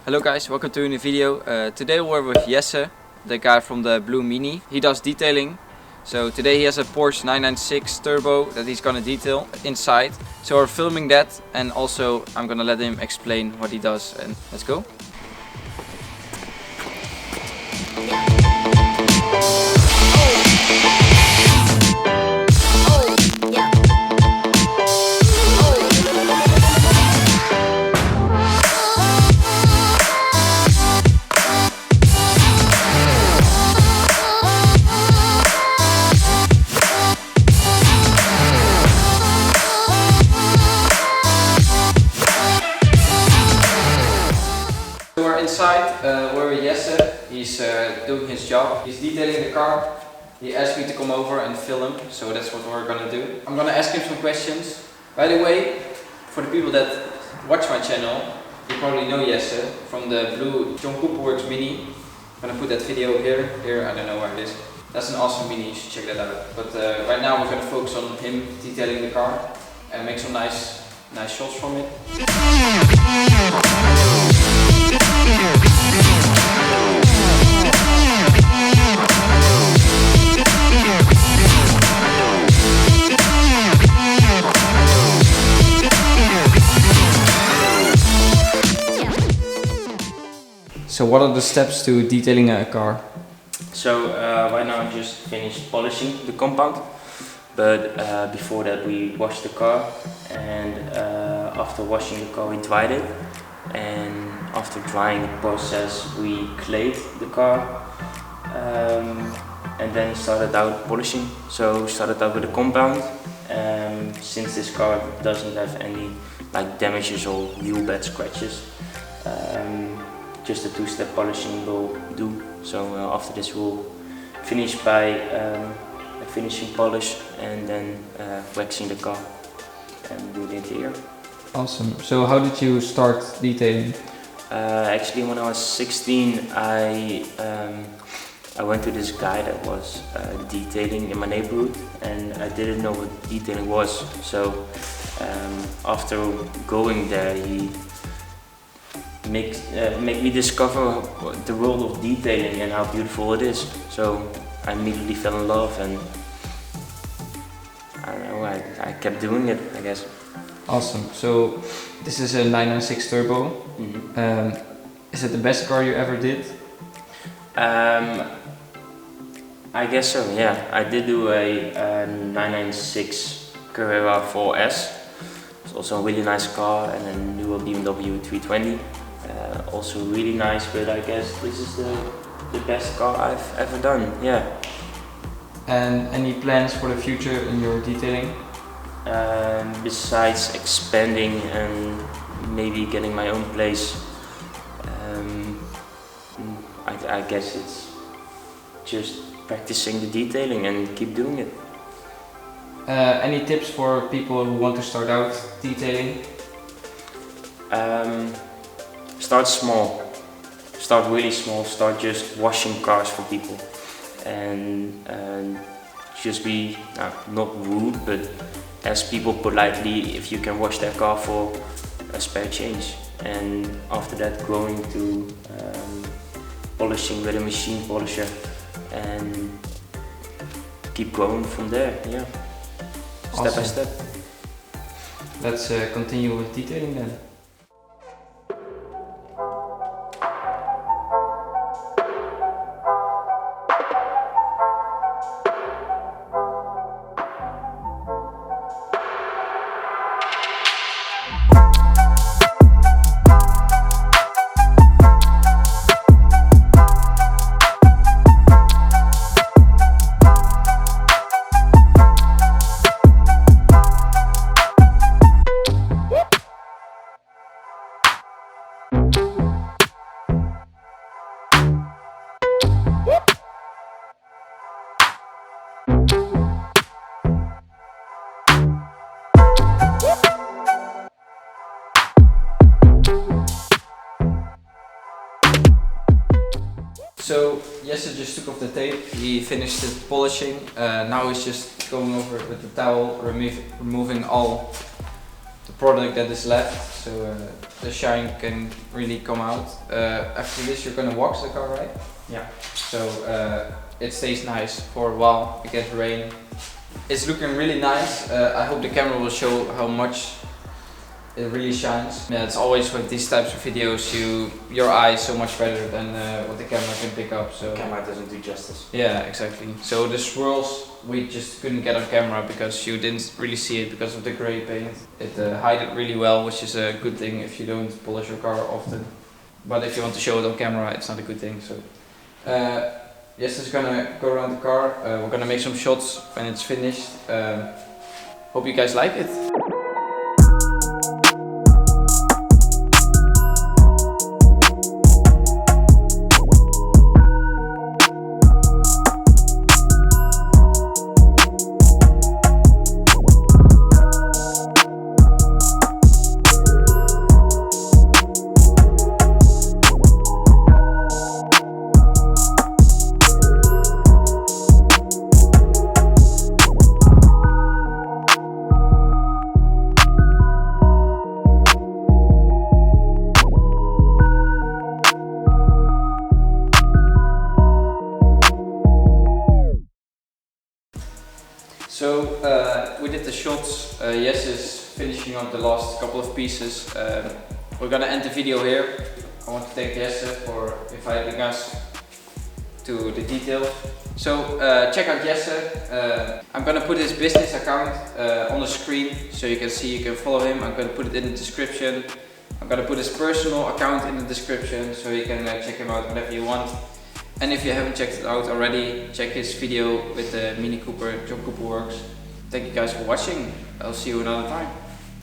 Hello guys, welcome to a new video. Today we're with Jesse, the guy from the Blue Mini. He does detailing. So today he has a Porsche 996 Turbo that he's gonna detail inside. So we're filming that, and also I'm gonna let him explain what he does, and let's go. We're inside, we're with Jesse. He's doing his job. He's detailing the car. He asked me to come over and film him, so that's what we're gonna do. I'm gonna ask him some questions. By the way, for the people that watch my channel, you probably know Jesse from the Blue JCW Mini. I'm gonna put that video here, I don't know where it is. That's an awesome Mini, you should check that out. But right now we're gonna focus on him detailing the car and make some nice shots from it. So what are the steps to detailing a car? So right now I just finished polishing the compound, but before that we washed the car, and after washing the car we dried it, and after drying the process we clayed the car, and then started out polishing. So started out with the compound, since this car doesn't have any damages or wheel bed scratches. Just a two-step polishing will do. So after this we'll finish by a finishing polish and then waxing the car and do the interior. Awesome. So how did you start detailing? Actually, when I was 16, I went to this guy that was detailing in my neighborhood, and I didn't know what detailing was. So after going there, he make me discover the world of detailing and how beautiful it is. So I immediately fell in love, and I don't know, I kept doing it, I guess. Awesome. So this is a 996 Turbo. Mm-hmm. Is it the best car you ever did? I guess so, yeah. I did do a 996 Carrera 4S. It's also a really nice car, and a newer BMW 320. Also really nice, but I guess this is the best car I've ever done, yeah. And any plans for the future in your detailing? Besides expanding and maybe getting my own place, I guess it's just practicing the detailing and keep doing it. Any tips for people who want to start out detailing? Start small. Start really small. Start just washing cars for people, and just be not rude, but ask people politely if you can wash their car for a spare change. And after that, going to polishing with a machine polisher, and keep going from there. Yeah, Awesome. Step by step. Let's continue with detailing then. So Jesse just took off the tape, he finished the polishing, now he's just going over it with the towel, removing all the product that is left, so the shine can really come out. After this you're gonna wax the car, right? Yeah. So it stays nice for a while, it gets rain. It's looking really nice. I hope the camera will show how much it really shines. Yeah, it's always with these types of videos, your eye is so much better than what the camera can pick up. So the camera doesn't do justice. Yeah, exactly. So the swirls we just couldn't get on camera because you didn't really see it because of the grey paint. It hid it really well, which is a good thing if you don't polish your car often. But if you want to show it on camera, it's not a good thing. So Jesse's gonna go around the car. We're gonna make some shots when it's finished. Hope you guys like it. So we did the shots. Yes is finishing up the last couple of pieces. We're gonna end the video here. I want to thank Jesse for inviting us to the detail. So check out Jesse. I'm gonna put his business account on the screen so you can see, you can follow him. I'm gonna put it in the description. I'm gonna put his personal account in the description so you can check him out whenever you want. And if you haven't checked it out already, check his video with the Mini Cooper, John Cooper Works. Thank you guys for watching. I'll see you another time.